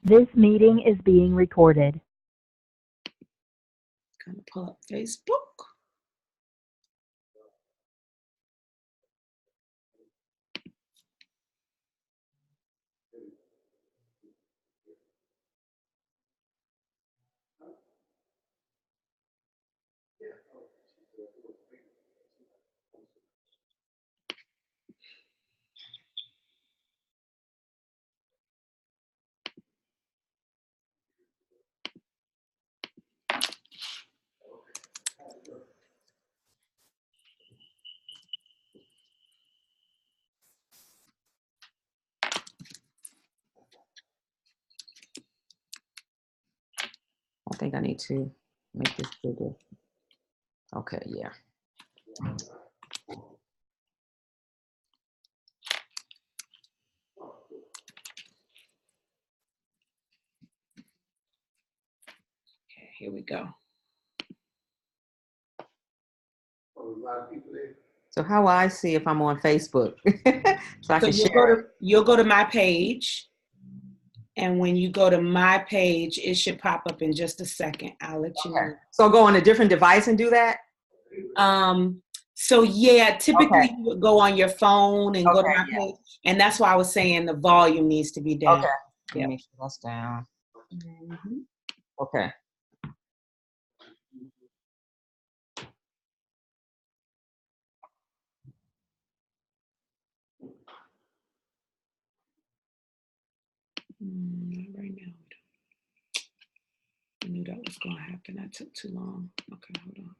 This meeting is being recorded. Gonna pull up Facebook. I think I need to make this bigger. Okay, yeah. Okay, here we go. So how will I see if I'm on Facebook? So I can share. You'll go to my page. And when you go to my page, it should pop up in just a second. I'll let you know. So go on a different device and do that? So yeah, typically you would go on your phone and go to my page. And that's why I was saying the volume needs to be down. Okay. Let me make sure that's down. Mm-hmm. Okay. Not right now. I knew that was going to happen. That took too long. Okay, hold on.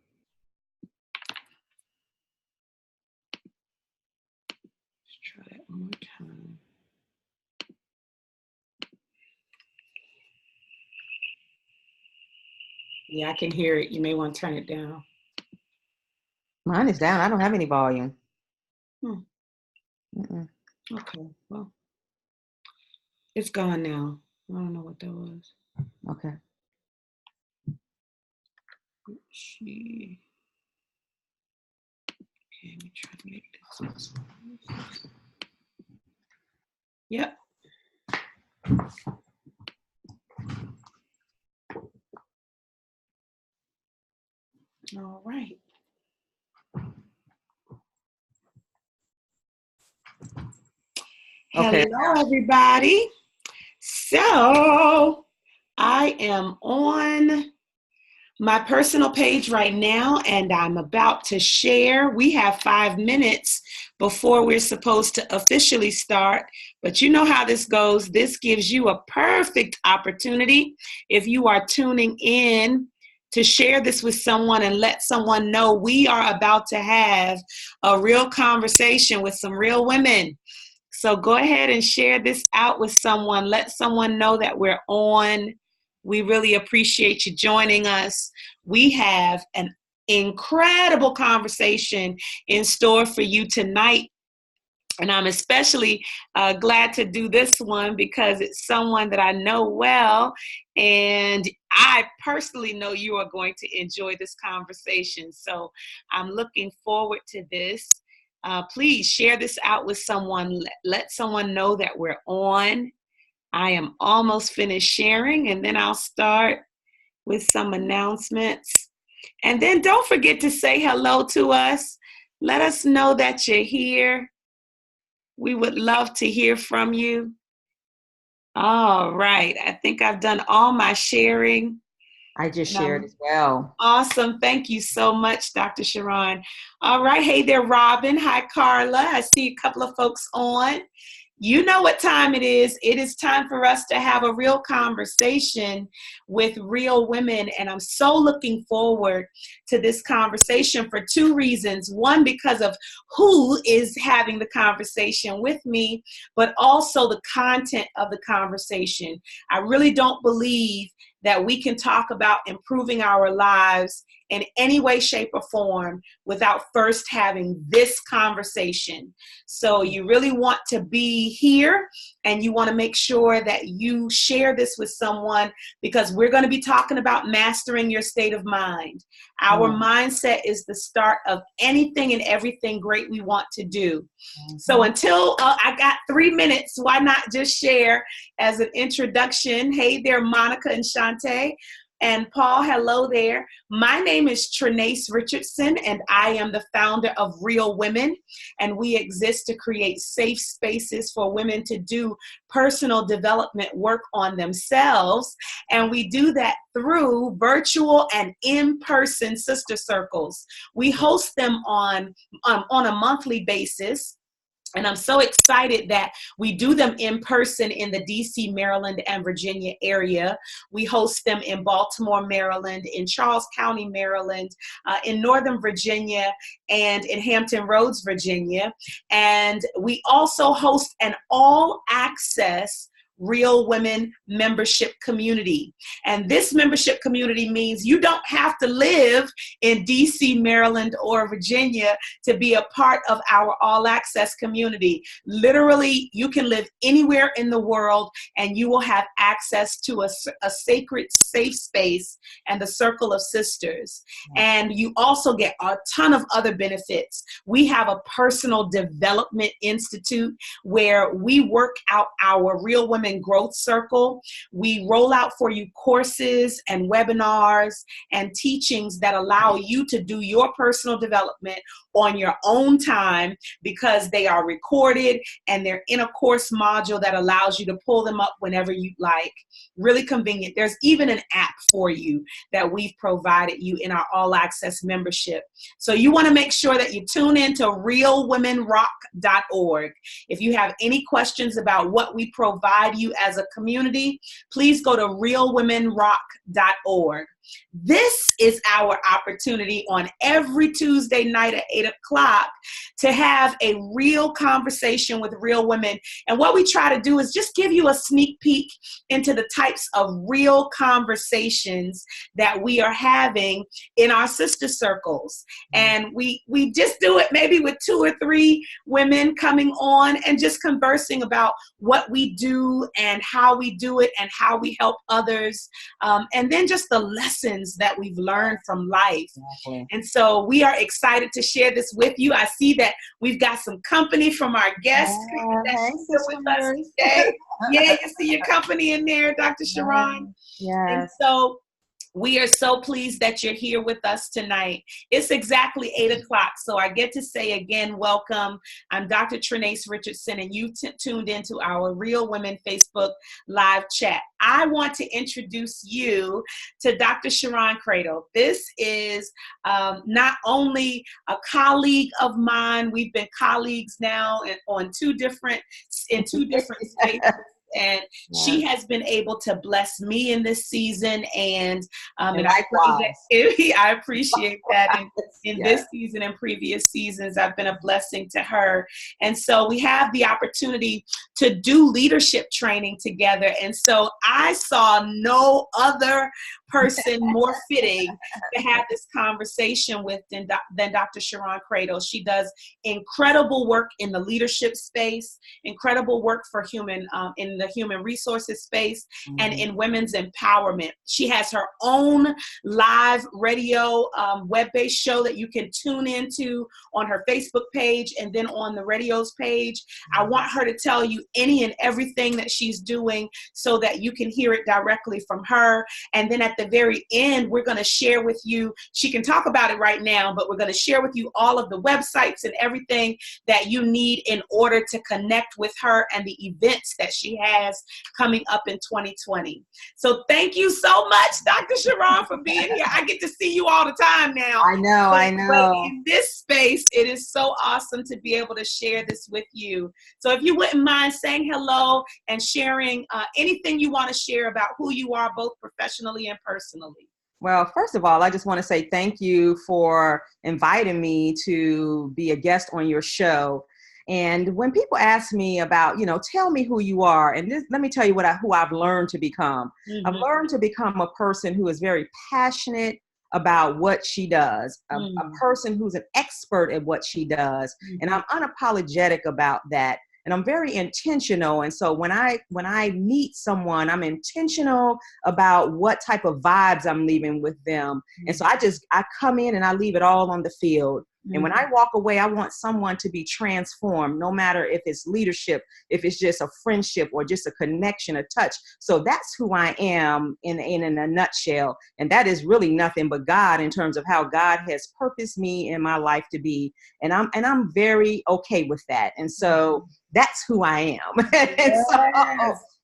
Let's try that one more time. Yeah, I can hear it. You may want to turn it down. Mine is down. I don't have any volume. Okay, well, it's gone now. I don't know what that was. Okay. Let's see. Okay, let me try to make this. Yep. All right. Okay. Hello, everybody. So I am on my personal page right now, and I'm about to share. We have 5 minutes before we're supposed to officially start, but you know how this goes. This gives you a perfect opportunity if you are tuning in to share this with someone and let someone know we are about to have a real conversation with some real women. So go ahead and share this out with someone. Let someone know that we're on. We really appreciate you joining us. We have an incredible conversation in store for you tonight. And I'm especially glad to do this one because it's someone that I know well. And I personally know you are going to enjoy this conversation. So I'm looking forward to this. Please share this out with someone. Let someone know that we're on. I am almost finished sharing, and then I'll start with some announcements. And then don't forget to say hello to us. Let us know that you're here. We would love to hear from you. All right. I think I've done all my sharing. I just shared as well. Awesome. Thank you so much, Dr. Sharron. All right. Hey there, Robin. Hi, Carla. I see a couple of folks on. You know what time it is. It is time for us to have a real conversation with real women. And I'm so looking forward to this conversation for 2 reasons. One, because of who is having the conversation with me, but also the content of the conversation. I really don't believe that we can talk about improving our lives in any way, shape, or form without first having this conversation. So you really want to be here, and you want to make sure that you share this with someone, because we're going to be talking about mastering your state of mind. Our mindset is the start of anything and everything great we want to do. So until I got 3 minutes, why not just share as an introduction? Hey there, Monica and Shantae. And Paul, hello there. My name is Trenace Richardson, and I am the founder of Real Women, and we exist to create safe spaces for women to do personal development work on themselves, and we do that through virtual and in-person sister circles. We host them on a monthly basis. And I'm so excited that we do them in person in the DC, Maryland, and Virginia area. We host them in Baltimore, Maryland, in Charles County, Maryland, in Northern Virginia, and in Hampton Roads, Virginia. And we also host an all-access Real Women membership community. And this membership community means you don't have to live in DC, Maryland, or Virginia to be a part of our all access community. Literally, you can live anywhere in the world and you will have access to a sacred, safe space and the circle of sisters. And you also get a ton of other benefits. We have a personal development institute where we work out our Real Women growth circle. We roll out for you courses and webinars and teachings that allow you to do your personal development on your own time, because they are recorded and they're in a course module that allows you to pull them up whenever you like. Really convenient. There's even an app for you that we've provided you in our all access membership. So you want to make sure that you tune in to realwomenrock.org. If you have any questions about what we provide you as a community, please go to realwomenrock.org. This is our opportunity on every Tuesday night at 8 o'clock to have a real conversation with real women. And what we try to do is just give you a sneak peek into the types of real conversations that we are having in our sister circles. And we just do it maybe with 2 or 3 women coming on and just conversing about what we do and how we do it and how we help others. And then just the lessons that we've learned from life. Exactly. And so we are excited to share this with you. I see that we've got some company from our guests that's with us today. Yeah, you see your company in there, Dr. Sharron. Yes. And so we are so pleased that you're here with us tonight. It's exactly 8 o'clock, so I get to say again, welcome. I'm Dr. Trenace Richardson, and you've tuned into our Real Women Facebook live chat. I want to introduce you to Dr. Sharron Credle. This is not only a colleague of mine. We've been colleagues now in two different spaces. And she has been able to bless me in this season, and I appreciate that. In this season and previous seasons, I've been a blessing to her. And so we have the opportunity to do leadership training together. And so I saw no other person more fitting to have this conversation with than Dr. Sharron Credle. She does incredible work in the leadership space, incredible work for in the human resources space, and in women's empowerment. She has her own live radio web-based show that you can tune into on her Facebook page and then on the radio's page. I want her to tell you any and everything that she's doing so that you can hear it directly from her. And then at the very end, we're going to share with you, she can talk about it right now, but we're going to share with you all of the websites and everything that you need in order to connect with her and the events that she has coming up in 2020. So thank you so much, Dr. Sharron, for being here. I get to see you all the time now. I know. But in this space, it is so awesome to be able to share this with you. So if you wouldn't mind saying hello and sharing anything you want to share about who you are, both professionally and personally. Well, first of all, I just want to say thank you for inviting me to be a guest on your show. And when people ask me about, tell me who you are, and let me tell you who I've learned to become. I've learned to become a person who is very passionate about what she does, a person who's an expert at what she does. And I'm unapologetic about that. and I'm very intentional. And so when I meet someone, I'm intentional about what type of vibes I'm leaving with them. And so I come in and I leave it all on the field. And when I walk away, I want someone to be transformed, no matter if it's leadership, if it's just a friendship or just a connection, a touch. So that's who I am in a nutshell. And that is really nothing but God in terms of how God has purposed me in my life to be. And I'm very okay with that. And so that's who I am. And so,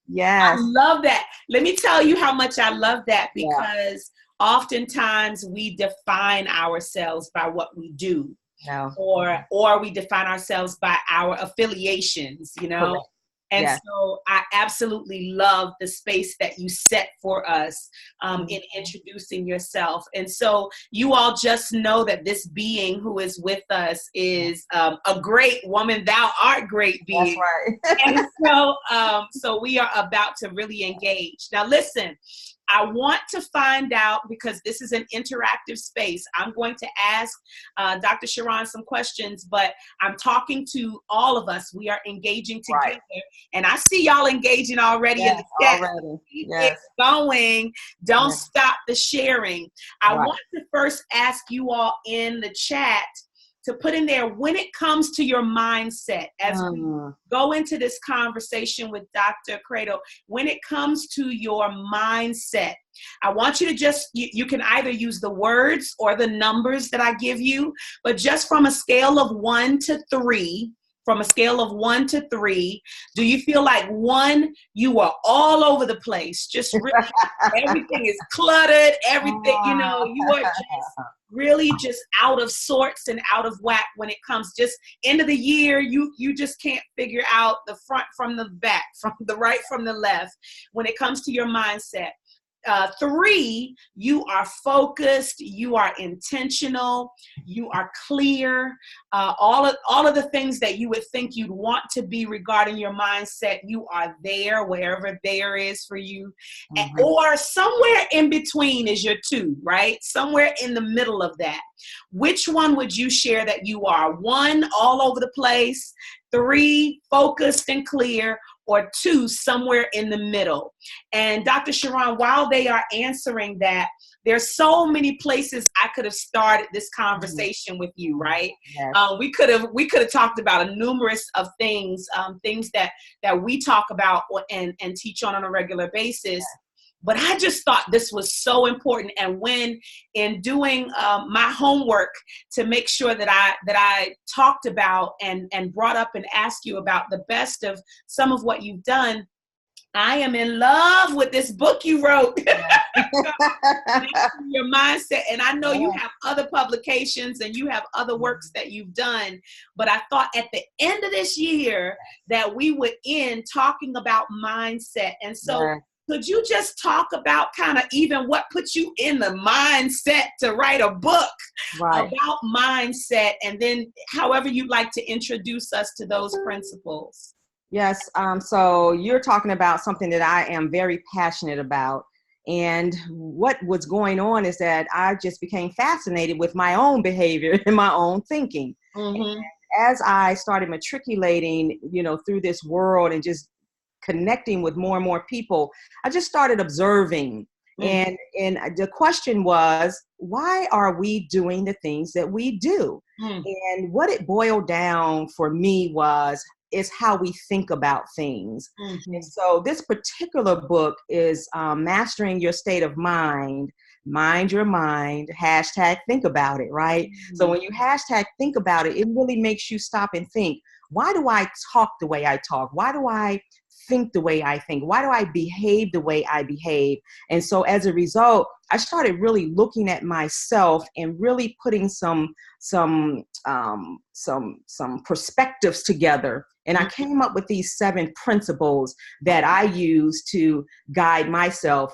yes. I love that. Let me tell you how much I love that, because oftentimes we define ourselves by what we do, or we define ourselves by our affiliations, you know. Correct. And so I absolutely love the space that you set for us in introducing yourself. And so you all just know that this being who is with us is a great woman. Thou art great being. That's right. And so we are about to really engage. Now, listen. I want to find out, because this is an interactive space, I'm going to ask Dr. Sharron some questions, but I'm talking to all of us. We are engaging together. Right. And I see y'all engaging already in the chat. Keep it going. Don't stop the sharing. I want to first ask you all in the chat to put in there, when it comes to your mindset, as we go into this conversation with Dr. Credle, when it comes to your mindset, I want you to just, you can either use the words or the numbers that I give you, but just from a scale of 1 to 3, do you feel like 1, you are all over the place? Just really, everything is cluttered, everything, you know, you are just really just out of sorts and out of whack when it comes just end of the year. You just can't figure out the front from the back, from the right from the left when it comes to your mindset. 3, you are focused, you are intentional, you are clear. All of the things that you would think you'd want to be regarding your mindset, you are there, wherever there is for you. Or somewhere in between is your 2, right? Somewhere in the middle of that. Which one would you share that you are? 1, all over the place, 3, focused and clear, or 2, somewhere in the middle? And Dr. Sharron, while they are answering that, there's so many places I could have started this conversation with you, right? Yes. We could have talked about a numerous of things, things that we talk about and teach on a regular basis. Yes. But I just thought this was so important. And when in doing my homework to make sure that I talked about and brought up and asked you about the best of some of what you've done, I am in love with this book you wrote, Your Mindset. And I know you have other publications and you have other works that you've done, but I thought at the end of this year that we would end talking about mindset. And so could you just talk about kind of even what put you in the mindset to write a book about mindset, and then however you'd like to introduce us to those principles? Yes. So you're talking about something that I am very passionate about. And what was going on is that I just became fascinated with my own behavior and my own thinking. And as I started matriculating, through this world and just connecting with more and more people, I just started observing. And the question was, why are we doing the things that we do? And what it boiled down for me is how we think about things. And so this particular book is Mastering Your State of Mind, Mind Your Mind, #think about it, right? So when you #think about it, it really makes you stop and think, why do I talk the way I talk? Why do I think the way I think? Why do I behave the way I behave? And so as a result, I started really looking at myself and really putting some perspectives together. And I came up with these 7 principles that I use to guide myself.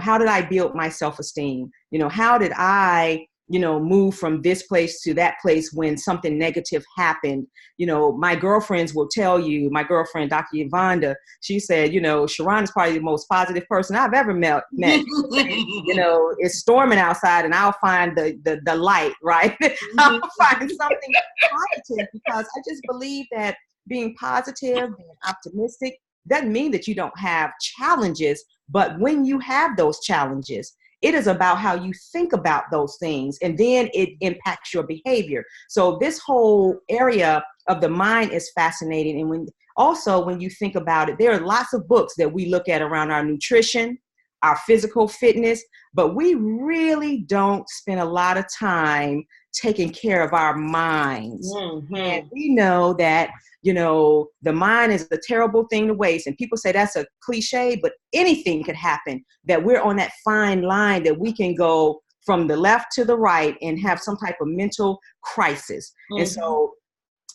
How did I build my self-esteem? How did I move from this place to that place when something negative happened? My girlfriends will tell you, my girlfriend, Dr. Yvonda, she said, Sharron is probably the most positive person I've ever met. It's storming outside and I'll find the light, right? I'll find something positive, because I just believe that being positive, being optimistic, doesn't mean that you don't have challenges. But when you have those challenges, it is about how you think about those things, and then it impacts your behavior. So this whole area of the mind is fascinating. And when you think about it, there are lots of books that we look at around our nutrition, our physical fitness, but we really don't spend a lot of time taking care of our minds. Mm-hmm. And we know that, the mind is a terrible thing to waste. And people say that's a cliche, but anything could happen, that we're on that fine line that we can go from the left to the right and have some type of mental crisis. Mm-hmm. And so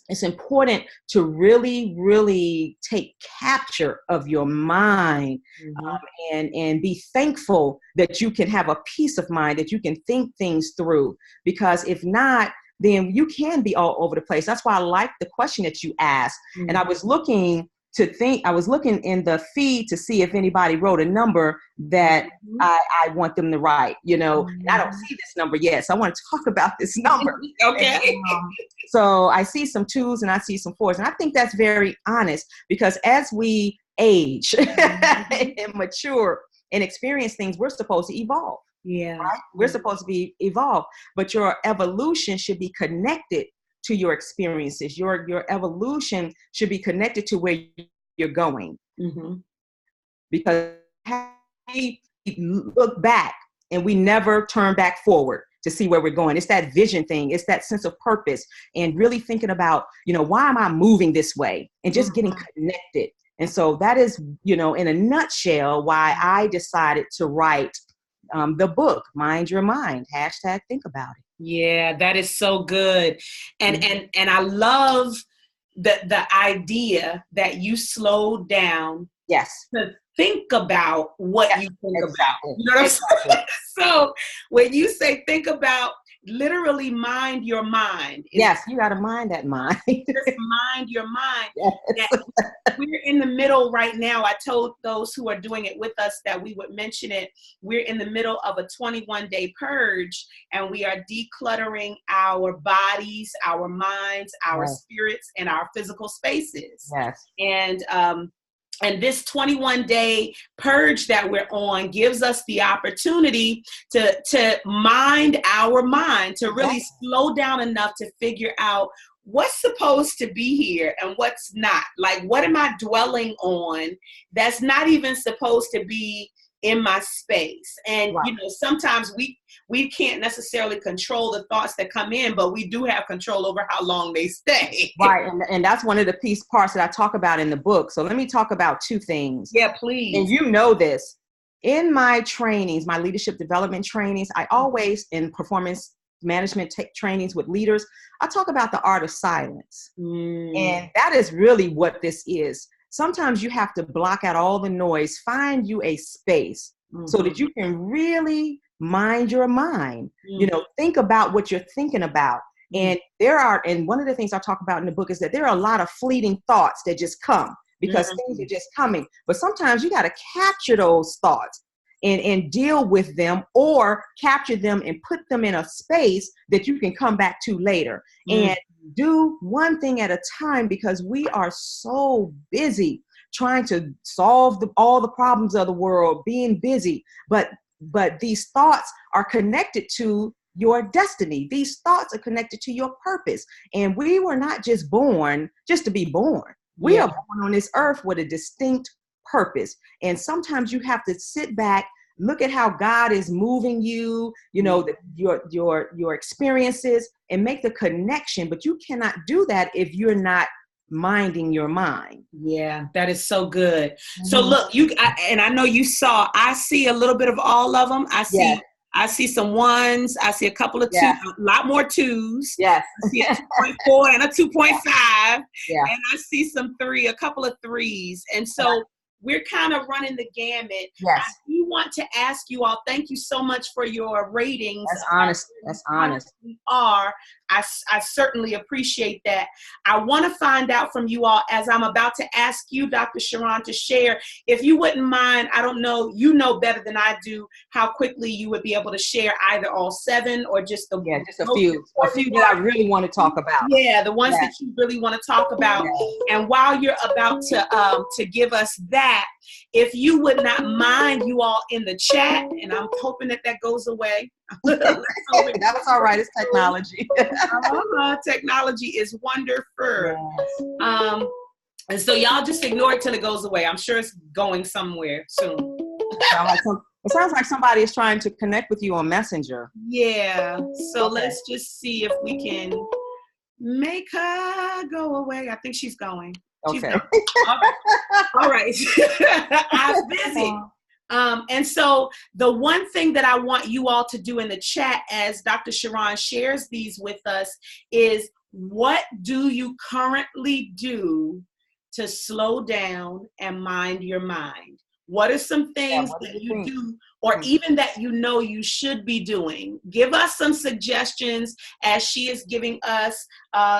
it's important to really, really take capture of your mind, and be thankful that you can have a peace of mind, that you can think things through. Because if not, then you can be all over the place. That's why I like the question that you asked. Mm-hmm. And I was looking in the feed to see if anybody wrote a number that I want them to write, and I don't see this number yet. So I want to talk about this number. Okay. So I see some 2s and I see some 4s. And I think that's very honest, because as we age and mature and experience things, we're supposed to evolve. Yeah. Right? We're supposed to be evolved, but your evolution should be connected to your experiences. Your evolution should be connected to where you're going. Mm-hmm. Because we look back and we never turn back forward to see where we're going. It's that vision thing. It's that sense of purpose, and really thinking about, why am I moving this way, and just getting connected. And so that is, in a nutshell, why I decided to write the book, Mind Your Mind, #think about it. Yeah, that is so good. And and I love the idea that you slowed down to think about what you think about. You know what I'm saying? So when you say think about, literally mind your mind. Yes, you got to mind that mind. Just mind your mind. Yes. We're in the middle right now. I told those who are doing it with us that we would mention it. We're in the middle of a 21-day purge, and we are decluttering our bodies, our minds, our spirits, and our physical spaces. Yes. And this 21-day purge that we're on gives us the opportunity to mind our mind, to really slow down enough to figure out what's supposed to be here and what's not. Like, what am I dwelling on that's not even supposed to be in my space? And, sometimes we can't necessarily control the thoughts that come in, but we do have control over how long they stay. Right. And that's one of the parts that I talk about in the book. So let me talk about 2 things. Yeah, please. And you know this. In my trainings, my leadership development trainings, I always, in performance management trainings with leaders, I talk about the art of silence. And that is really what this is. Sometimes you have to block out all the noise, find you a space so that you can really mind your mind, think about what you're thinking about. And one of the things I talk about in the book is that there are a lot of fleeting thoughts that just come because things are just coming. But sometimes you got to capture those thoughts and deal with them, or capture them and put them in a space that you can come back to later. And do one thing at a time, because we are so busy trying to solve all the problems of the world, being busy. But these thoughts are connected to your destiny. These thoughts are connected to your purpose. And we were not just born just to be born. We are born on this earth with a distinct purpose. And sometimes you have to sit back, look at how God is moving you, your experiences, and make the connection. But you cannot do that if you're not minding your mind. Yeah, that is so good. So look, and I know you saw, I see a little bit of all of them. I see some 1s. I see a couple of 2s, a lot more 2s. Yes. I see a 2.4 and a 2.5. Yeah. And I see a couple of 3s. And so we're kind of running the gamut. Yes. I do want to ask you all, thank you so much for your ratings. That's honest. That's honest. We are. I certainly appreciate that. I want to find out from you all, as I'm about to ask you, Dr. Sharron, to share, if you wouldn't mind, I don't know, you know better than I do, how quickly you would be able to share either all 7 or just the just a few that I really want to talk about. Yeah, the ones that you really want to talk about. And while you're about to give us that, if you would not mind, you all in the chat, and I'm hoping that goes away. That's all right. It's technology. Technology is wonderful. Yes. And so y'all just ignore it till it goes away. I'm sure it's going somewhere soon. It sounds like somebody is trying to connect with you on Messenger. Yeah. So let's just see if we can make her go away. I think she's going. Okay. All right. I'm busy. And so the one thing that I want you all to do in the chat as Dr. Sharron shares these with us is, what do you currently do to slow down and mind your mind? What are some things that you do, or even that you know you should be doing? Give us some suggestions as she is giving us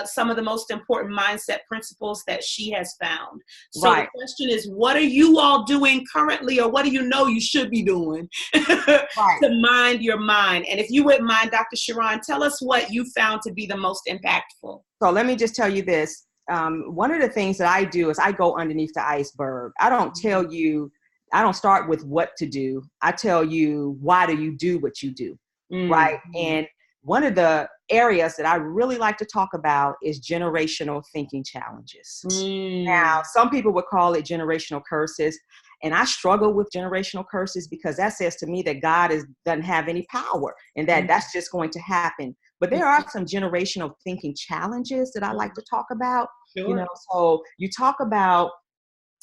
some of the most important mindset principles that she has found. So the question is, what are you all doing currently, or what do you know you should be doing to mind your mind? And if you wouldn't mind, Dr. Sharron, tell us what you found to be the most impactful. So let me just tell you this. One of the things that I do is I go underneath the iceberg. I don't tell you, I don't start with what to do. I tell you, why do you do what you do, right? And one of the areas that I really like to talk about is generational thinking challenges. Now, some people would call it generational curses, and I struggle with generational curses because that says to me that God doesn't have any power and that that's just going to happen. But there are some generational thinking challenges that I like to talk about. You know, so you talk about,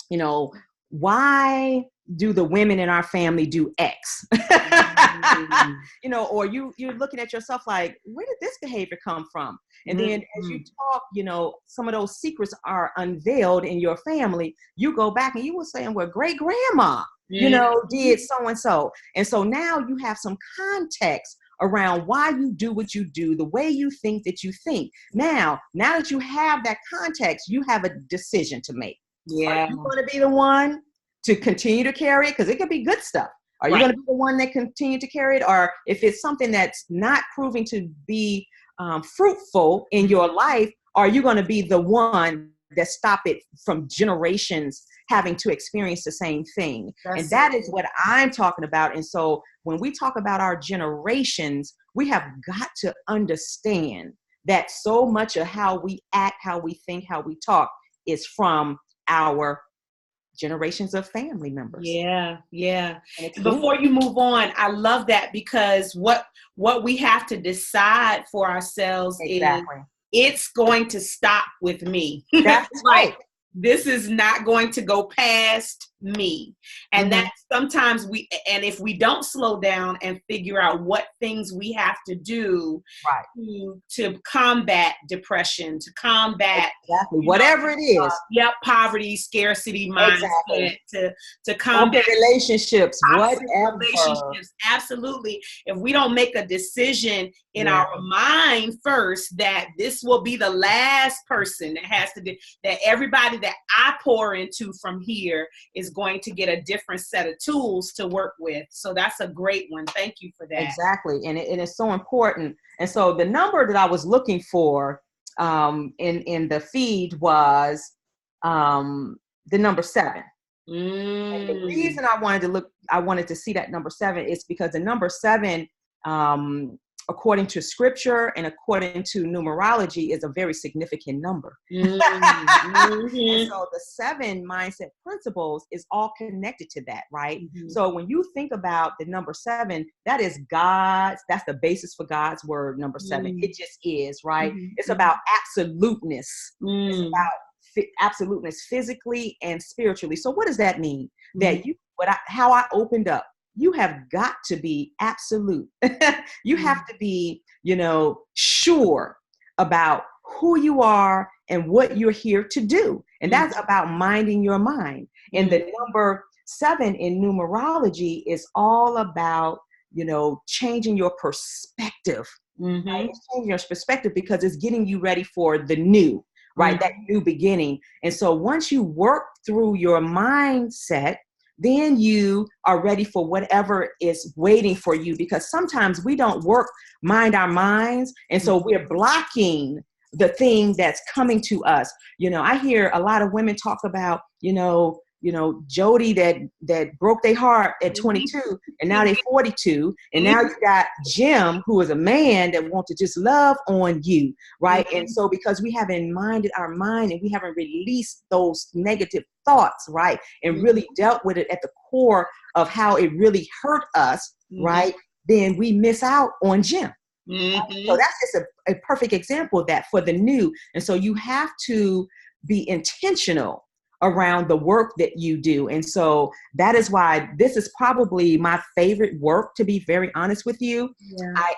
you know, why do the women in our family do X? You know, or you're looking at yourself like, where did this behavior come from? And then as you talk, you know, some of those secrets are unveiled in your family. You go back and you were saying, well, great grandma, you know, did so and so. And so now you have some context around why you do what you do, the way you think that you think. Now that you have that context, you have a decision to make. Are you going to be the one to continue to carry it? Because it could be good stuff. Are you going to be the one that continue to carry it? Or if it's something that's not proving to be fruitful in your life, are you going to be the one that stop it from generations having to experience the same thing? And that is what I'm talking about. And so when we talk about our generations, we have got to understand that so much of how we act, how we think, how we talk is from our generations of family members. Yeah. Before you move on, I love that, because what we have to decide for ourselves is it's going to stop with me. That's right. This is not going to go past me. And that sometimes if we don't slow down and figure out what things we have to do to combat depression, to combat whatever it is. Poverty, scarcity mindset, to combat relationships, whatever. Relationships, absolutely. If we don't make a decision in our mind first that this will be the last person that has to do, that everybody that I pour into from here is going to get a different set of tools to work with. So that's a great one. Thank you for that. Exactly. And it's so important. And so the number that I was looking for in the feed was the number 7. And the reason I wanted to see that number 7 is because the number 7, according to scripture and according to numerology, is a very significant number. And so the 7 mindset principles is all connected to that, right? So when you think about the number 7, that is God's, that's the basis for God's word, number 7. It just is, right? It's about absoluteness. It's about absoluteness physically and spiritually. So what does that mean? That how I opened up, you have got to be absolute. You have to be, sure about who you are and what you're here to do. And that's about minding your mind. And the number 7 in numerology is all about, changing your perspective. Right? It's changing your perspective because it's getting you ready for the new, right? That new beginning. And so once you work through your mindset, then you are ready for whatever is waiting for you, because sometimes we don't mind our minds. And so we're blocking the thing that's coming to us. I hear a lot of women talk about, Jody that broke their heart at 22 and now they're 42. And now you got Jim, who is a man that wants to just love on you. Right. And so because we haven't minded our mind and we haven't released those negative thoughts, right, and really dealt with it at the core of how it really hurt us, right, then we miss out on Jim. So that's just a perfect example of that for the new. And so you have to be intentional around the work that you do. And so that is why this is probably my favorite work, to be very honest with you.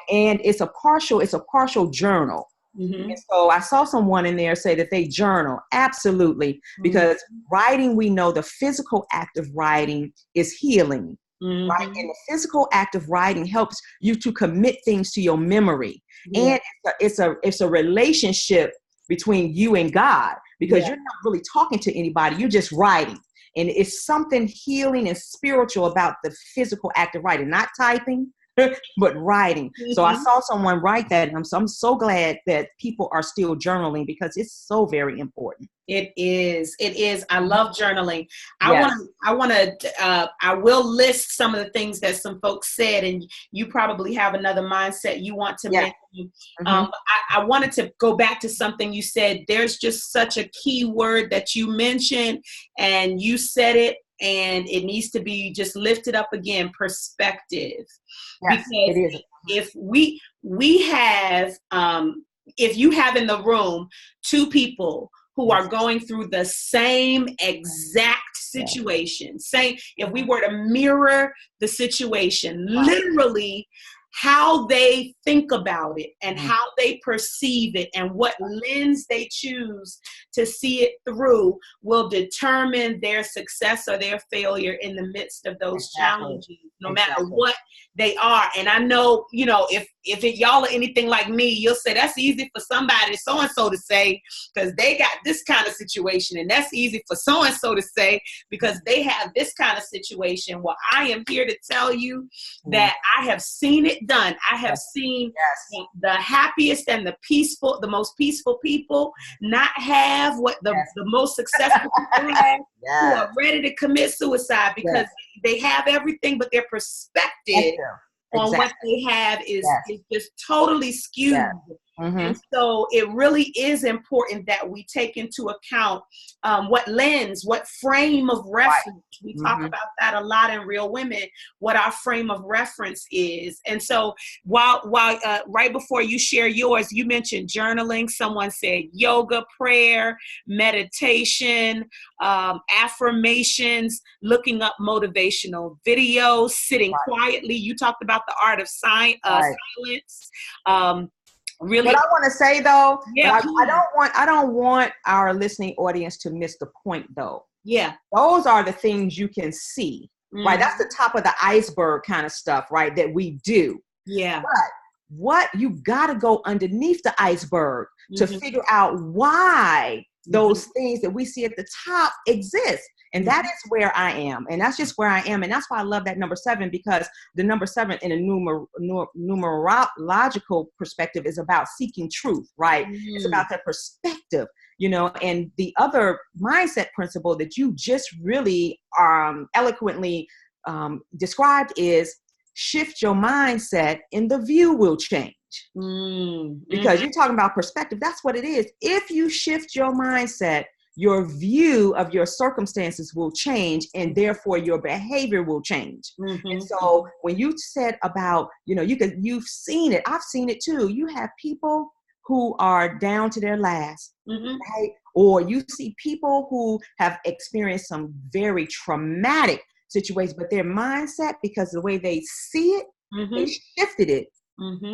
And it's a partial journal. And so I saw someone in there say that they journal. Absolutely. Because writing, we know the physical act of writing is healing. Right. And the physical act of writing helps you to commit things to your memory. And it's a relationship between you and God, because you're not really talking to anybody. You're just writing. And it's something healing and spiritual about the physical act of writing, not typing, but writing. So I saw someone write that, and I'm so glad that people are still journaling, because it's so very important. It is. I love journaling. I will list some of the things that some folks said, and you probably have another mindset you want to mention. I wanted to go back to something you said. There's just such a key word that you mentioned, and you said it, and it needs to be just lifted up again: perspective. Yes, because it is. If we have, if you have in the room 2 people who are going through the same exact situation, if we were to mirror the situation, literally how they think about it and how they perceive it and what lens they choose to see it through will determine their success or their failure in the midst of those challenges, no matter what they are. And I know, if y'all are anything like me, you'll say that's easy for somebody so-and-so to say because they got this kind of situation, and that's easy for so-and-so to say because they have this kind of situation. Well, I am here to tell you that I have seen it done. I have seen the happiest and the most peaceful people not have what the most successful people have, who are ready to commit suicide because they have everything, but their perspective on what they have is just totally skewed. And so it really is important that we take into account what lens, what frame of reference. We talk about that a lot in Real Women, what our frame of reference is. And so while right before you share yours, you mentioned journaling. Someone said yoga, prayer, meditation, affirmations, looking up motivational videos, sitting quietly. You talked about the art of silence. Really, but I want to say though, I don't want our listening audience to miss the point though. Those are the things you can see, right? That's the top of the iceberg kind of stuff, right? That we do. But what you got to go underneath the iceberg to figure out why those things that we see at the top exist. And that is where I am. And that's just where I am. And that's why I love that number 7, because the number 7 in a numerological perspective is about seeking truth, right? It's about that perspective, and the other mindset principle that you just really eloquently described is shift your mindset and the view will change. Because you're talking about perspective. That's what it is. If you shift your mindset, your view of your circumstances will change, and therefore your behavior will change. And so when you said about, you've seen it, I've seen it too. You have people who are down to their last, right? Or you see people who have experienced some very traumatic situations, but their mindset, because the way they see it, they shifted it.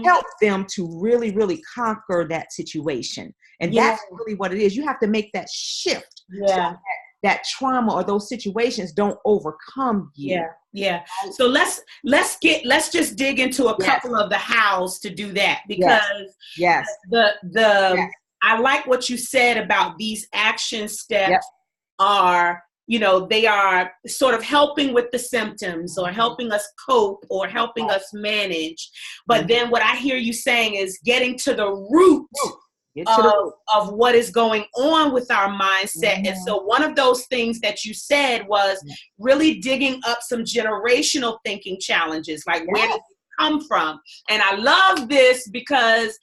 help them to really, really conquer that situation. And that's really what it is. You have to make that shift so that trauma or those situations don't overcome you. So let's just dig into a couple of the hows to do that, because I like what you said about these action steps are, you know, they are sort of helping with the symptoms or helping us cope or helping us manage. But then what I hear you saying is getting to the root of what is going on with our mindset. And so one of those things that you said was really digging up some generational thinking challenges, like where does it come from? And I love this because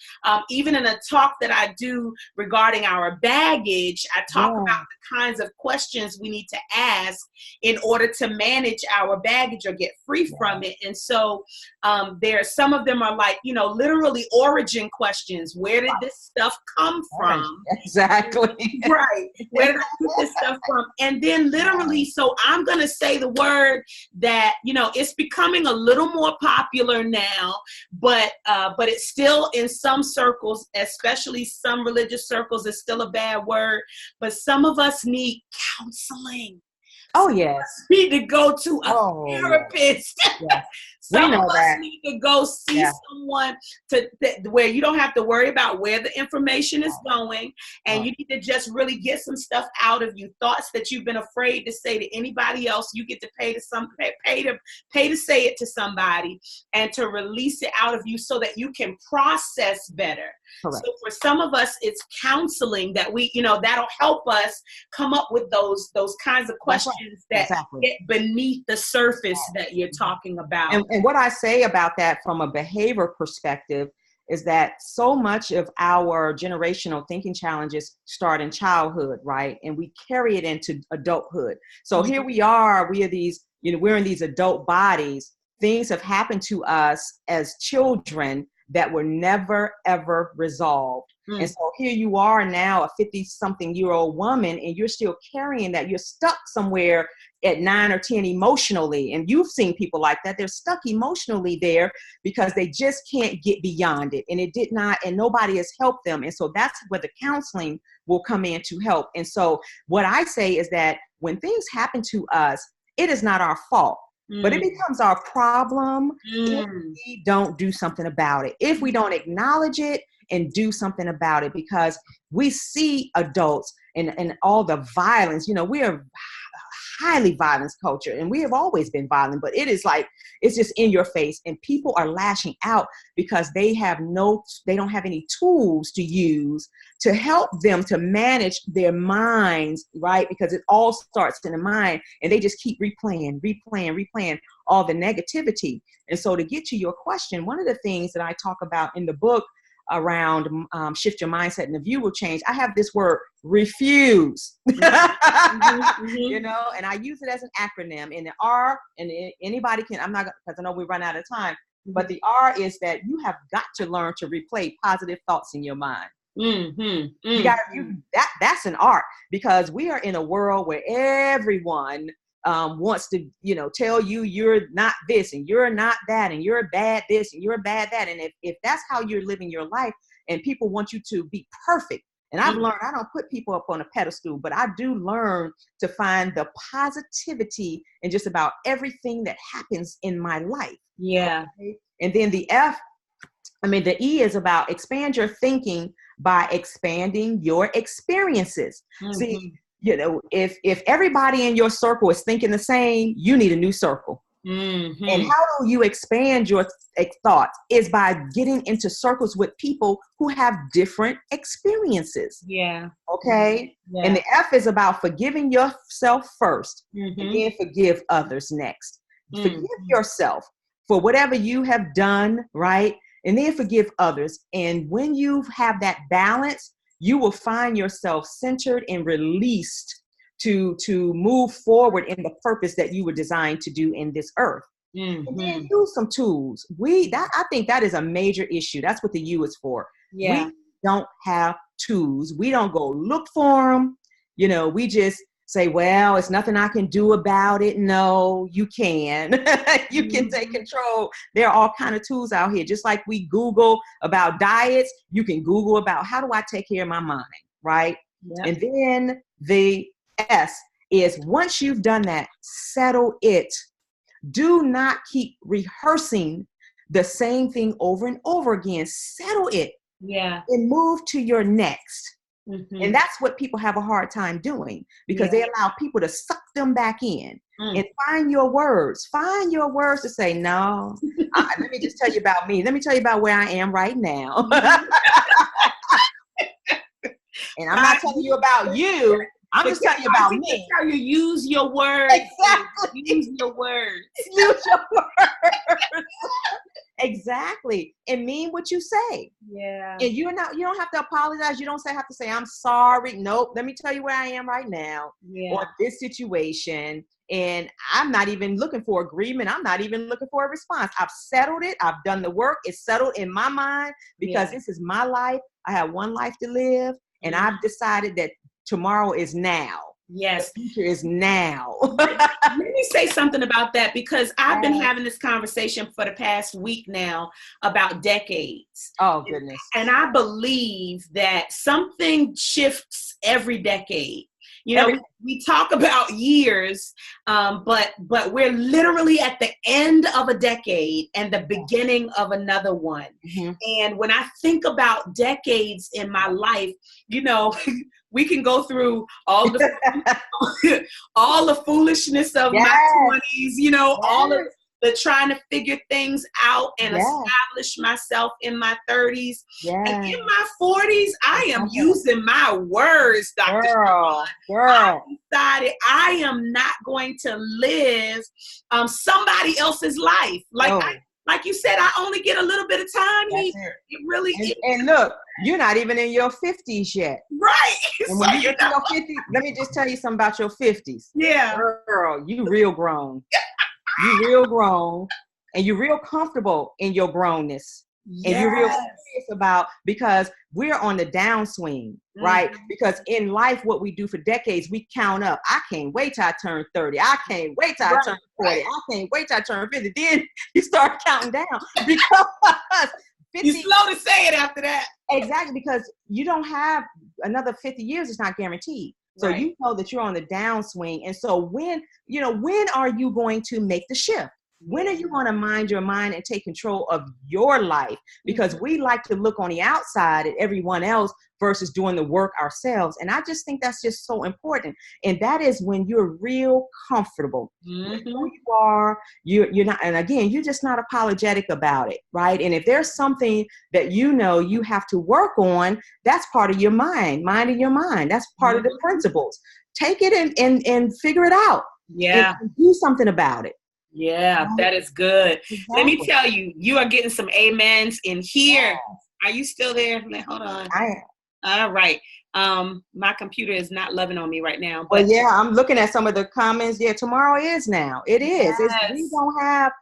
even in a talk that I do regarding our baggage, I talk about the kinds of questions we need to ask in order to manage our baggage or get free from it. And so some of them are like, you know, literally origin questions. Where did this stuff come from? Exactly. Right. Where did I get this stuff from? And then literally, so I'm going to say the word that, you know, it's becoming a little more popular now, but it's still in some circles, especially some religious circles, it's still a bad word. But some of us need counseling. Oh, yes. Need to go to a therapist. Yes. Some of us need to go see someone where you don't have to worry about where the information is going, and you need to just really get some stuff out of you. Thoughts that you've been afraid to say to anybody else, you get to pay to say it to somebody and to release it out of you so that you can process better. Correct. So for some of us, it's counseling that that'll help us come up with those kinds of questions that get beneath the surface that you're talking about. And what I say about that from a behavior perspective is that so much of our generational thinking challenges start in childhood, right? And we carry it into adulthood. So here we are these, we're in these adult bodies. Things have happened to us as children that were never, ever resolved. And so here you are now, a 50-something-year-old woman, and you're still carrying that. You're stuck somewhere at 9 or 10 emotionally. And you've seen people like that. They're stuck emotionally there because they just can't get beyond it. And it did not, and nobody has helped them. And so that's where the counseling will come in to help. And so what I say is that when things happen to us, it is not our fault. But it becomes our problem if we don't do something about it, if we don't acknowledge it and do something about it, because we see adults and all the violence. We are highly violent culture, and we have always been violent, but it's just in your face, and people are lashing out because they don't have any tools to use to help them to manage their minds, right? Because it all starts in the mind, and they just keep replaying all the negativity. And so to get to your question, one of the things that I talk about in the book around shift your mindset and the view will change, I have this word, refuse. And I use it as an acronym. And the R, and anybody can, I'm not, because I know we run out of time, but the R is that you have got to learn to replay positive thoughts in your mind. You got that's an art, because we are in a world where everyone wants to, tell you you're not this and you're not that and you're bad this and you're bad that. And if that's how you're living your life, and people want you to be perfect, and I've learned I don't put people up on a pedestal, but I do learn to find the positivity in just about everything that happens in my life. Yeah. Okay? And then the E is about expand your thinking by expanding your experiences. See, if everybody in your circle is thinking the same, you need a new circle. And how do you expand your thoughts is by getting into circles with people who have different experiences. Yeah. Okay. Yeah. And the F is about forgiving yourself first, and then forgive others next. Forgive yourself for whatever you have done, right? And then forgive others. And when you have that balance, you will find yourself centered and released to move forward in the purpose that you were designed to do in this earth. And then use some tools. I think that is a major issue. That's what the U is for. Yeah. We don't have tools. We don't go look for them. We just say, well, it's nothing I can do about it. No, you can. You can take control. There are all kind of tools out here. Just like we Google about diets, you can Google about how do I take care of my mind, right? Yep. And then the S is once you've done that, settle it. Do not keep rehearsing the same thing over and over again. Settle it. Yeah. And move to your next. Mm-hmm. And that's what people have a hard time doing because they allow people to suck them back in. And find your words to say, no, let me just tell you about me. Let me tell you about where I am right now. And I'm not telling you about you. I'm just telling you about me. How you use your words. Exactly. Use your words. Use your words. Exactly. And mean what you say. Yeah. And you don't have to apologize. You don't have to say, I'm sorry. Nope. Let me tell you where I am right now. Yeah. Or this situation. And I'm not even looking for agreement. I'm not even looking for a response. I've settled it. I've done the work. It's settled in my mind because this is my life. I have one life to live. And I've decided that tomorrow is now. Yes. The future is now. Let me say something about that because I've been having this conversation for the past week now about decades. Oh, goodness. And I believe that something shifts every decade. You know, we talk about years, but we're literally at the end of a decade and the beginning of another one. Mm-hmm. And when I think about decades in my life, you know, we can go through all the all the foolishness of my 20s, you know, all of the trying to figure things out and establish myself in my 30s. And in my 40s, I am using my words, Dr. Girl. I decided I am not going to live somebody else's life. Like you said, I only get a little bit of time. It really is. And look, you're not even in your 50s yet. Right. And when you get to your 50s, let me just tell you something about your 50s. Yeah. Girl, you real grown. You real grown. And you're real comfortable in your grownness. And you're real serious about, because we're on the downswing, right? Because in life, what we do for decades, we count up. I can't wait till I turn 30. I can't wait till I turn 40. I can't wait till I turn 50. Then you start counting down because 50, you're slow to say it after that. Exactly, because you don't have another 50 years. It's not guaranteed. So you know that you're on the downswing. And so when are you going to make the shift? When are you going to mind your mind and take control of your life? Because we like to look on the outside at everyone else versus doing the work ourselves. And I just think that's just so important. And that is when you're real comfortable with who you are. You're not, and again, you're just not apologetic about it, right? And if there's something that you know you have to work on, that's part of your mind in your mind. That's part of the principles. Take it and figure it out. Yeah. And do something about it. Yeah, that is good. Exactly. Let me tell you, you are getting some amens in here. Yes. Are you still there? Hold on. I am. All right. My computer is not loving on me right now. But yeah, I'm looking at some of the comments. Yeah, tomorrow is now. It is. Yes. We don't have,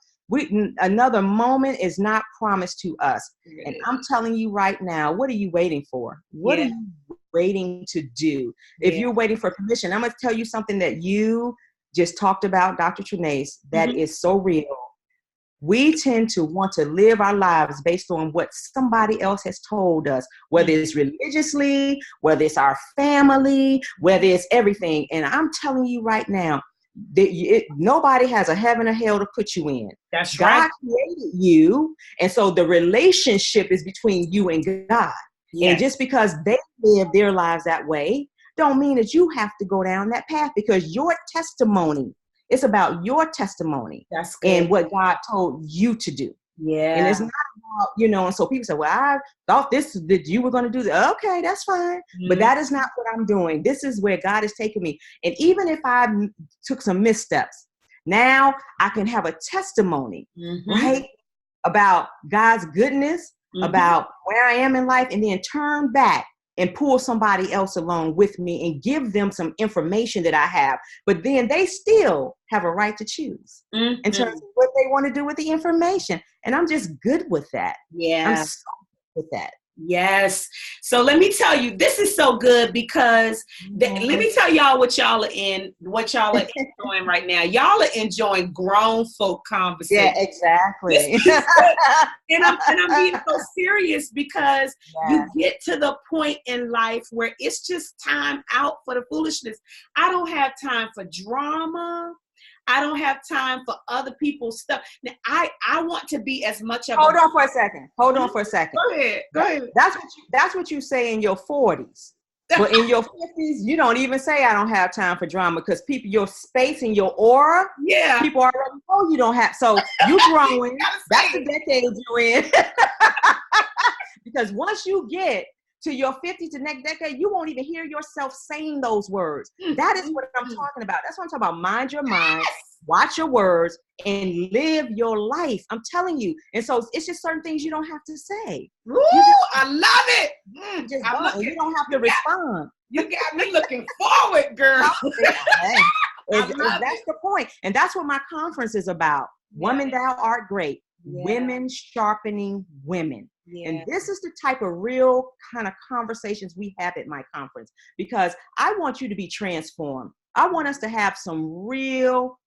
another moment is not promised to us. And I'm telling you right now, what are you waiting for? What are you waiting to do? If you're waiting for permission, I'm going to tell you something that you just talked about, Dr. Trinace, that is so real. We tend to want to live our lives based on what somebody else has told us, whether it's religiously, whether it's our family, whether it's everything. And I'm telling you right now, nobody has a heaven or hell to put you in. That's God right. created you. And so the relationship is between you and God. Yes. And just because they live their lives that way, don't mean that you have to go down that path, because your testimony, it's about your testimony. That's good. And what God told you to do. Yeah. And it's not about, and so people say, well, I thought that you were going to do that. Okay, that's fine. But that is not what I'm doing. This is where God is taking me. And even if I took some missteps, now I can have a testimony, right? About God's goodness, about where I am in life, and then turn back and pull somebody else along with me and give them some information that I have. But then they still have a right to choose in terms of what they want to do with the information. And I'm just good with that. Yeah. I'm so good with that. Yes. So let me tell you, this is so good because let me tell y'all what y'all are enjoying right now. Y'all are enjoying grown folk Yeah, conversation. exactly. And I'm being so serious because you get to the point in life where it's just time out for the foolishness. I don't have time for drama. I don't have time for other people's stuff. Now, I want to be as much of Hold on for a second. Go ahead. That's what you say in your 40s. But in your 50s, you don't even say I don't have time for drama because people, your space and your aura, people already know you don't have. So you growing. That's the decade you're in. Because once you get to your 50s, the next decade, you won't even hear yourself saying those words. That is what I'm talking about. That's what I'm talking about. Mind your mind, watch your words, and live your life. I'm telling you. And so it's just certain things you don't have to say. Woo, I love it. You don't have to respond. You got me looking forward, girl. That's the point. And that's what my conference is about. Woman, thou art great. Women sharpening women. And this is the type of real kind of conversations we have at my conference, because I want you to be transformed. I want us to have some real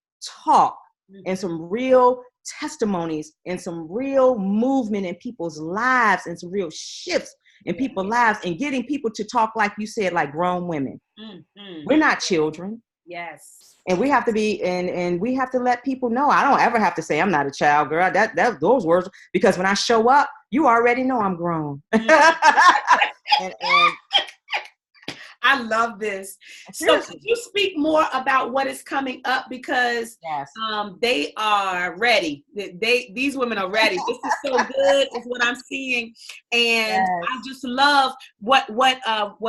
talk and some real testimonies and some real movement in people's lives and some real shifts in people's lives, and getting people to talk, like you said, like grown women. We're not children. Yes. And we have to be, and we have to let people know. I don't ever have to say I'm not a child, girl. Those words, because when I show up, you already know I'm grown. and I love this. So could you speak more about what is coming up? Because they are ready. These women are ready. This is so good is what I'm seeing. And I just love what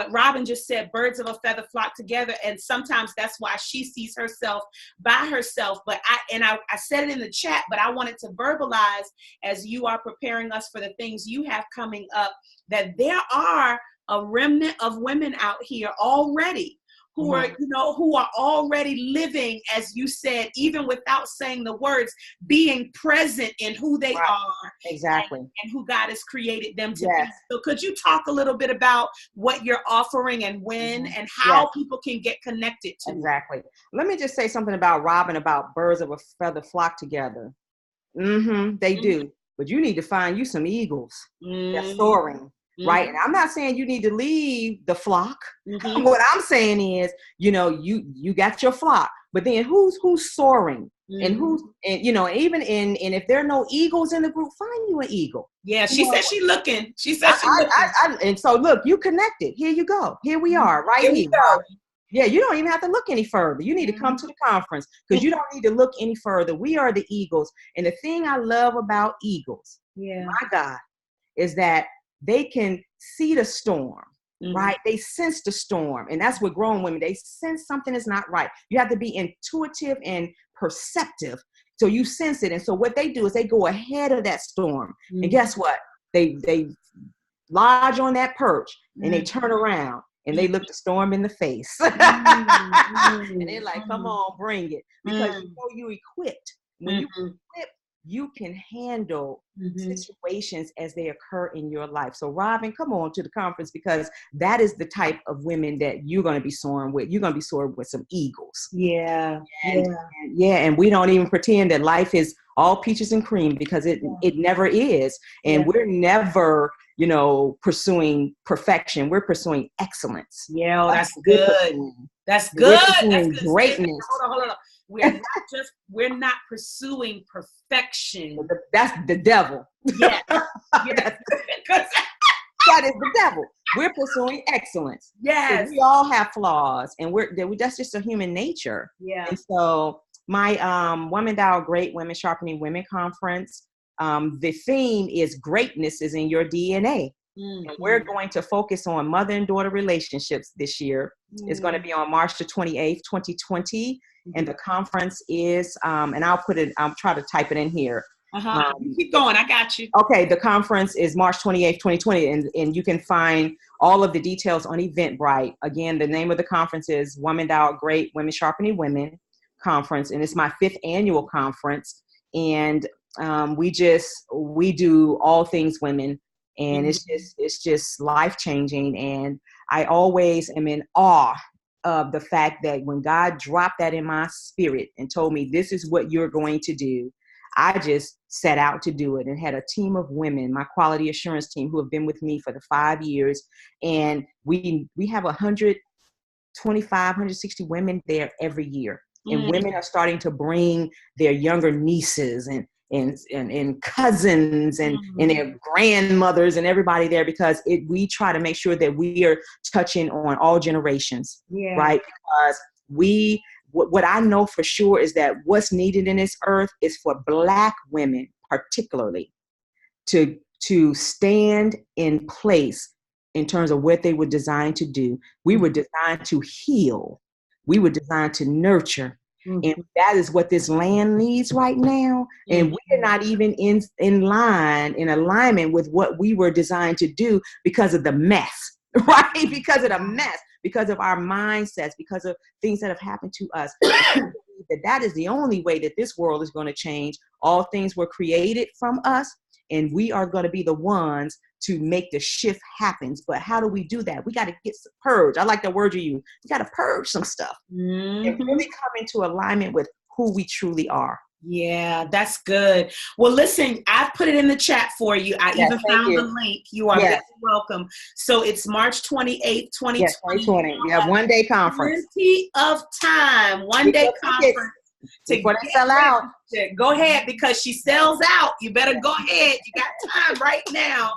Robin just said, birds of a feather flock together. And sometimes that's why she sees herself by herself. But I said it in the chat, but I wanted to verbalize as you are preparing us for the things you have coming up, that there are a remnant of women out here already who are, who are already living, as you said, even without saying the words, being present in who they are. Exactly. And who God has created them to be. So could you talk a little bit about what you're offering and when and how people can get connected to it? Let me just say something about Robin, about birds of a feather flock together. They do. But you need to find you some eagles. They're soaring. Right. And I'm not saying you need to leave the flock. What I'm saying is, you got your flock, but then who's soaring and even and if there are no eagles in the group, find you an eagle. Yeah. She said she's looking. She said she's looking. And so look, you connected. Here you go. Here we are right here. Yeah. You don't even have to look any further. You need to come to the conference because you don't need to look any further. We are the eagles. And the thing I love about eagles, my God, is that they can see the storm, right? They sense the storm. And that's what grown women, they sense something is not right. You have to be intuitive and perceptive. So you sense it. And so what they do is they go ahead of that storm. And guess what? They lodge on that perch and they turn around and they look the storm in the face. And they're like, come on, bring it. Because you equipped. When you equipped, you can handle situations as they occur in your life. So Robin, come on to the conference, because that is the type of women that you're going to be soaring with. You're going to be soaring with some eagles. And we don't even pretend that life is all peaches and cream, because it never is. And we're never, pursuing perfection. We're pursuing excellence. Yeah, that's good. That's good. We're pursuing greatness. Hold on. We're not pursuing perfection. That's the devil. Yes. That is the devil. We're pursuing excellence. Yes. So we all have flaws, and that's just a human nature. Yeah. And so my Women Thou Art Great, Women Sharpening Women conference, the theme is greatness is in your DNA. And we're going to focus on mother and daughter relationships this year. It's going to be on March the 28th, 2020. And the conference is, and I'll try to type it in here. Keep going. I got you. Okay. The conference is March 28th, 2020. And you can find all of the details on Eventbrite. Again, the name of the conference is Women Thou Art Great, Women Sharpening Women Conference. And it's my 5th annual conference. And we do all things women. And it's just life changing. And I always am in awe of the fact that when God dropped that in my spirit and told me, this is what you're going to do, I just set out to do it and had a team of women, my quality assurance team, who have been with me for the 5 years. And we have 125, 160 women there every year. And women are starting to bring their younger nieces and cousins and their grandmothers and everybody there, because we try to make sure that we are touching on all generations, right? Because what I know for sure is that what's needed in this earth is for Black women, particularly, to stand in place in terms of what they were designed to do. We were designed to heal. We were designed to nurture. And that is what this land needs right now. And we're not even in alignment with what we were designed to do because of the mess, right? Because of the mess, because of our mindsets, because of things that have happened to us. That is the only way that this world is going to change. All things were created from us, and we are going to be the ones to make the shift happen. But how do we do that? We got to get purged. I like that word you use. We got to purge some stuff and really come into alignment with who we truly are. Yeah, that's good. Well, listen, I've put it in the chat for you. I even found the link. You are very welcome. So it's March 28th, 2020. Yes, 2020. We have one-day conference. Plenty of time. One-day conference. Before they sell out. Go ahead, because she sells out. You better go ahead. You got time right now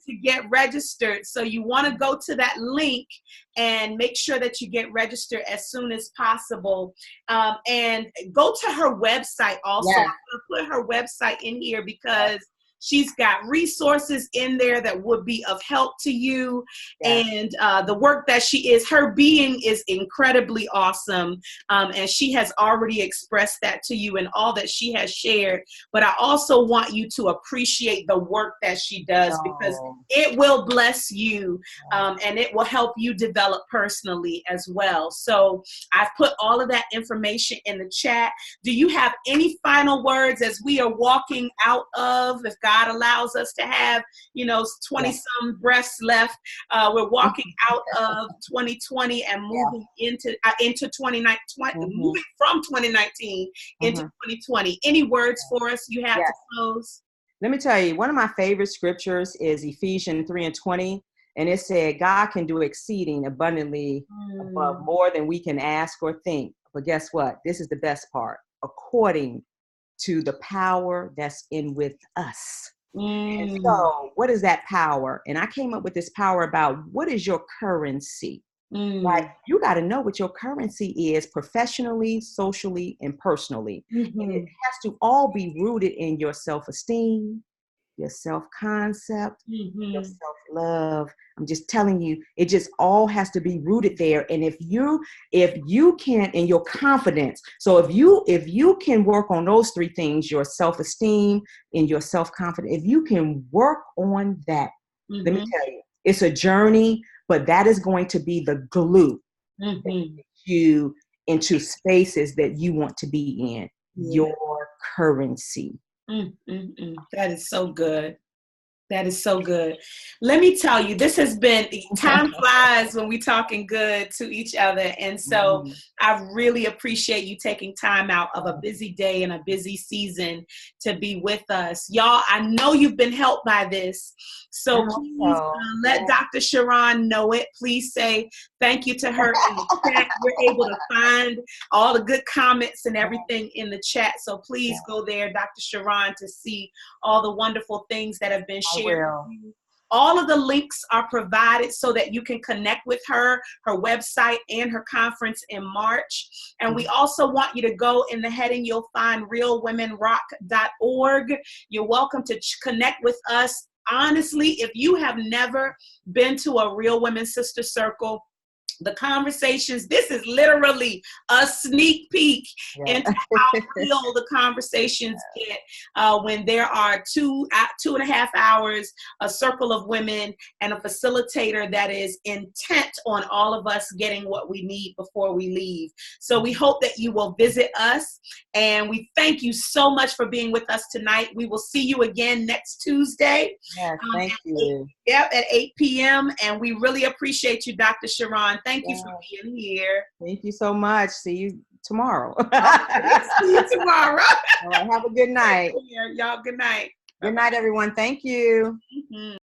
to get registered. So you want to go to that link and make sure that you get registered as soon as possible. And go to her website also. I'm going to put her website in here because she's got resources in there that would be of help to you. And the work that her being is incredibly awesome. And she has already expressed that to you and all that she has shared. But I also want you to appreciate the work that she does, because it will bless you and it will help you develop personally as well. So I've put all of that information in the chat. Do you have any final words as we are walking out of, if God allows us to have, 20 some breaths left. We're walking out of 2020 and moving into 2019, moving from 2019 into 2020. Any words for us you have to close? Let me tell you, one of my favorite scriptures is Ephesians 3:20. And it said, God can do exceeding abundantly above more than we can ask or think. But guess what? This is the best part. According to the power that's in with us. And so what is that power? And I came up with this power about what is your currency, right? You got to know what your currency is professionally, socially, and personally. And it has to all be rooted in your self-esteem, your self-concept, your self-love. I'm just telling you, it just all has to be rooted there. And if you can, in your confidence, so if you can work on those three things, your self-esteem and your self-confidence, if you can work on that, let me tell you, it's a journey, but that is going to be the glue that gets you into spaces that you want to be in, your currency. That is so good. That is so good. Let me tell you, this has been, time flies when we're talking good to each other. And so I really appreciate you taking time out of a busy day and a busy season to be with us. Y'all, I know you've been helped by this. So please let Dr. Sharron know it. Please say thank you to her in the chat. We're able to find all the good comments and everything in the chat. So please go there, Dr. Sharron, to see all the wonderful things that have been shared. All of the links are provided so that you can connect with her website, and her conference in March. And we also want you to go in the heading, you'll find realwomenrock.org. You're welcome to connect with us. Honestly, if you have never been to a Real Women Sister Circle, the conversations. This is literally a sneak peek into how real the conversations get when there are 2.5 hours, a circle of women, and a facilitator that is intent on all of us getting what we need before we leave. So we hope that you will visit us, and we thank you so much for being with us tonight. We will see you again next Tuesday. Yes, thank you. Yep, at 8 p.m. And we really appreciate you, Dr. Sharron. Thank you for being here. Thank you so much. See you tomorrow. See you tomorrow. All right, have a good night. Y'all, good night. Good night, everyone. Thank you. Mm-hmm.